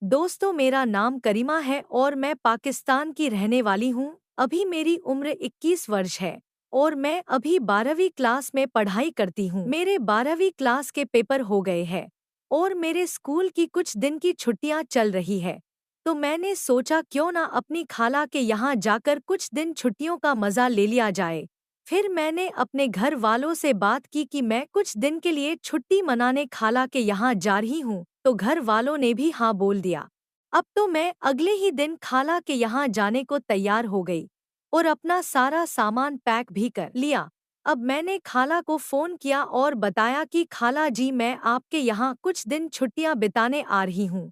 दोस्तों, मेरा नाम करीमा है और मैं पाकिस्तान की रहने वाली हूँ। अभी मेरी उम्र 21 वर्ष है और मैं अभी 12वीं क्लास में पढ़ाई करती हूँ। मेरे 12वीं क्लास के पेपर हो गए हैं और मेरे स्कूल की कुछ दिन की छुट्टियाँ चल रही है। तो मैंने सोचा क्यों ना अपनी खाला के यहाँ जाकर कुछ दिन छुट्टियों का मज़ा ले लिया जाए। फिर मैंने अपने घर वालों से बात की कि मैं कुछ दिन के लिए छुट्टी मनाने खाला के यहाँ जा रही हूँ, तो घर वालों ने भी हाँ बोल दिया। अब तो मैं अगले ही दिन खाला के यहाँ जाने को तैयार हो गई और अपना सारा सामान पैक भी कर लिया। अब मैंने खाला को फ़ोन किया और बताया कि खाला जी, मैं आपके यहाँ कुछ दिन छुट्टियाँ बिताने आ रही हूँ।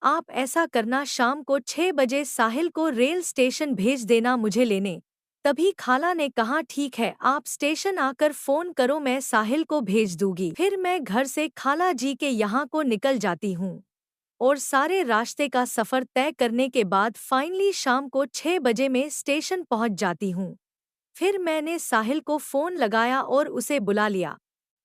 आप ऐसा करना, शाम को 6 बजे साहिल को रेल स्टेशन भेज देना मुझे लेने। तभी खाला ने कहा ठीक है, आप स्टेशन आकर फ़ोन करो, मैं साहिल को भेज दूंगी। फिर मैं घर से खाला जी के यहाँ को निकल जाती हूँ और सारे रास्ते का सफ़र तय करने के बाद फाइनली शाम को 6 बजे मैं स्टेशन पहुँच जाती हूँ। फिर मैंने साहिल को फ़ोन लगाया और उसे बुला लिया।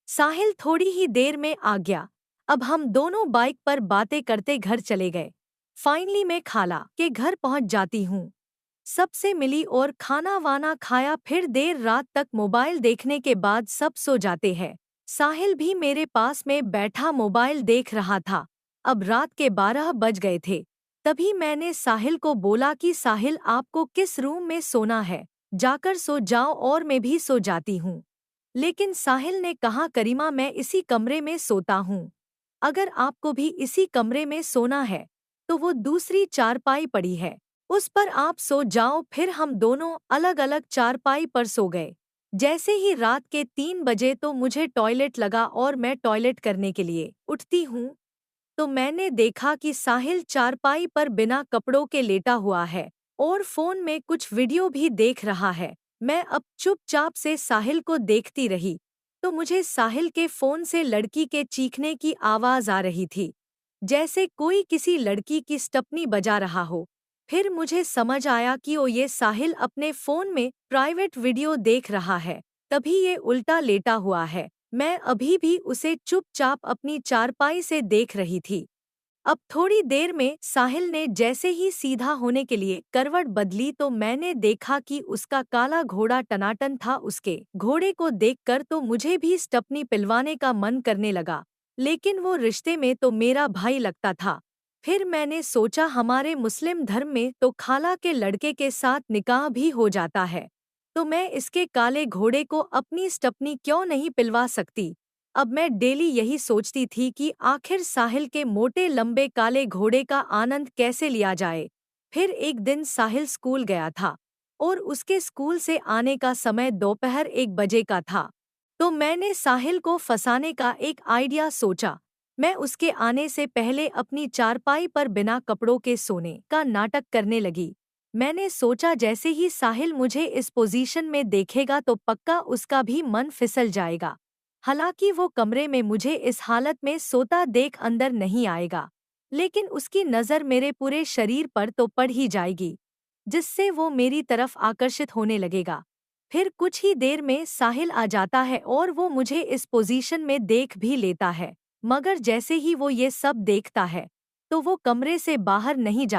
साहिल थोड़ी ही देर में आ गया। अब हम दोनों बाइक पर बातें करते घर चले गए। फाइनली मैं खाला के घर पहुंच जाती हूँ। सबसे मिली और खाना वाना खाया, फिर देर रात तक मोबाइल देखने के बाद सब सो जाते हैं। साहिल भी मेरे पास में बैठा मोबाइल देख रहा था। अब रात के 12 बज गए थे। तभी मैंने साहिल को बोला कि साहिल, आपको किस रूम में सोना है, जाकर सो जाओ और मैं भी सो जाती हूँ। लेकिन साहिल ने कहा करीमा, मैं इसी कमरे में सोता हूँ। अगर आपको भी इसी कमरे में सोना है तो वो दूसरी चारपाई पड़ी है, उस पर आप सो जाओ। फिर हम दोनों अलग अलग चारपाई पर सो गए। जैसे ही रात के 3 बजे तो मुझे टॉयलेट लगा और मैं टॉयलेट करने के लिए उठती हूँ तो मैंने देखा कि साहिल चारपाई पर बिना कपड़ों के लेटा हुआ है और फोन में कुछ वीडियो भी देख रहा है। मैं अब चुपचाप से साहिल को देखती रही तो मुझे साहिल के फोन से लड़की के चीखने की आवाज आ रही थी, जैसे कोई किसी लड़की की स्टपनी बजा रहा हो। फिर मुझे समझ आया कि ओ, ये साहिल अपने फोन में प्राइवेट वीडियो देख रहा है, तभी ये उल्टा लेटा हुआ है। मैं अभी भी उसे चुपचाप अपनी चारपाई से देख रही थी। अब थोड़ी देर में साहिल ने जैसे ही सीधा होने के लिए करवट बदली तो मैंने देखा कि उसका काला घोड़ा टनाटन था। उसके घोड़े को देखकर तो मुझे भी स्टपनी पिलवाने का मन करने लगा, लेकिन वो रिश्ते में तो मेरा भाई लगता था। फिर मैंने सोचा हमारे मुस्लिम धर्म में तो खाला के लड़के के साथ निकाह भी हो जाता है, तो मैं इसके काले घोड़े को अपनी स्टपनी क्यों नहीं पिलवा सकती। अब मैं डेली यही सोचती थी कि आखिर साहिल के मोटे लंबे काले घोड़े का आनंद कैसे लिया जाए। फिर एक दिन साहिल स्कूल गया था और उसके स्कूल से आने का समय दोपहर 1 बजे का था। तो मैंने साहिल को फंसाने का एक आइडिया सोचा। मैं उसके आने से पहले अपनी चारपाई पर बिना कपड़ों के सोने का नाटक करने लगी। मैंने सोचा जैसे ही साहिल मुझे इस पोजीशन में देखेगा तो पक्का उसका भी मन फिसल जाएगा। हालांकि वो कमरे में मुझे इस हालत में सोता देख अंदर नहीं आएगा, लेकिन उसकी नज़र मेरे पूरे शरीर पर तो पड़ ही जाएगी, जिससे वो मेरी तरफ आकर्षित होने लगेगा। फिर कुछ ही देर में साहिल आ जाता है और वो मुझे इस पोजीशन में देख भी लेता है, मगर जैसे ही वो ये सब देखता है तो वो कमरे से बाहर नहीं जाता।